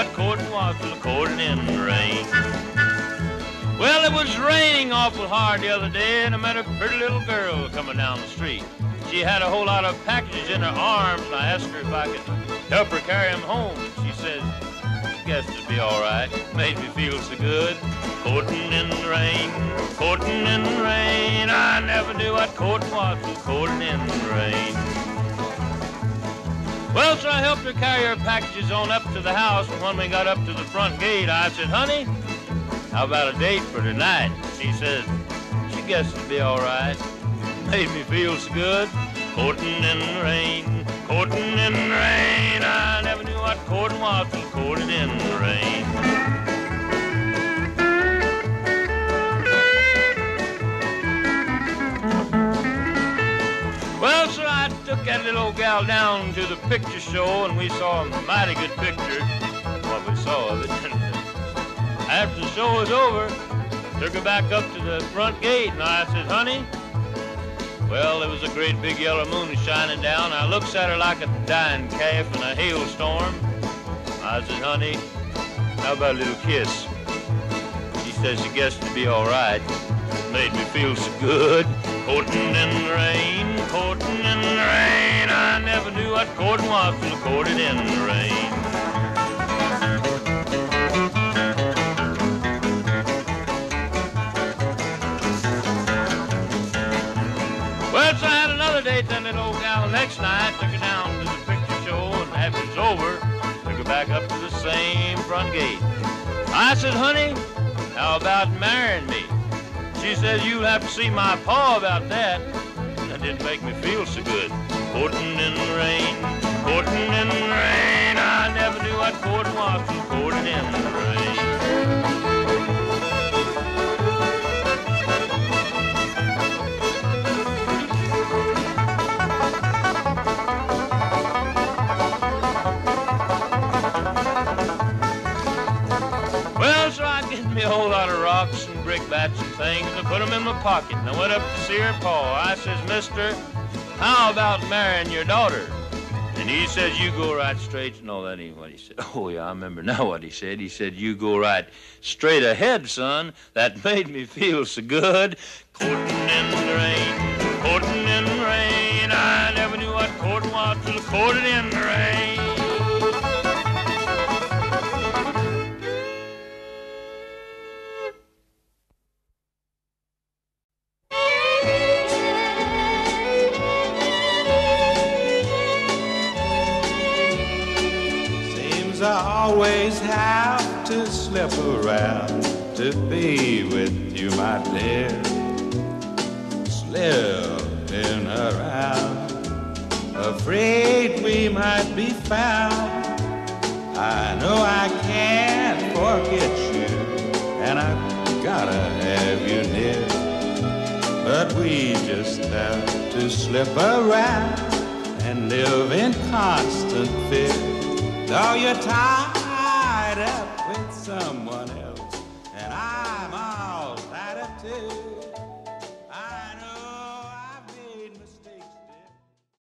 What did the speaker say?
what courting was till courting in the rain. Well, it was raining awful hard the other day, and I met a pretty little girl coming down the street. She had a whole lot of packages in her arms, and I asked her if I could help her carry them home. She says, I guess it'd be all right. Made me feel so good. Courting in the rain, courting in the rain. I never knew what courting was till courting in the rain. Well, so I helped her carry her packages on up to the house, and when we got up to the front gate, I said, honey, how about a date for tonight? She said, she guessed it'd be all right. Made me feel so good. Courting in the rain, courting in the rain. I never knew what courting was till courting in the rain. Well, so I took that little old gal down to the picture show, and we saw a mighty good picture, what we saw of it. After the show was over, took her back up to the front gate, and I said, honey, well, there was a great big yellow moon shining down. I looks at her like a dying calf in a hailstorm. I said, honey, how about a little kiss? She said she guessed it'd be all right. Made me feel so good. Courting in the rain, courting in the rain. I never knew what courting was till courting in the rain. Well, so I had another date that little old gal next night. Took her down to the picture show, and after it was over, took her back up to the same front gate. I said, honey, how about marrying me? She said, you'll have to see my pa about that. That didn't make me feel so good. Courting in the rain, courting in the rain. I never knew what courting was till courting in the rain. Me a whole lot of rocks and brickbats and things, and I put them in my pocket, and I went up to see her pa. I says, mister, how about marrying your daughter? And he says, you go right straight. No, that ain't what he said. Oh, yeah, I remember now what he said. He said, you go right straight ahead, son. That made me feel so good. Courting in the rain, courting in the rain. I never knew what courting was till courting in the rain. I always have to slip around to be with you, my dear. Slipping around, afraid we might be found. I know I can't forget you, and I've gotta have you near. But we just have to slip around and live in constant fear. Though you're tied up with someone else.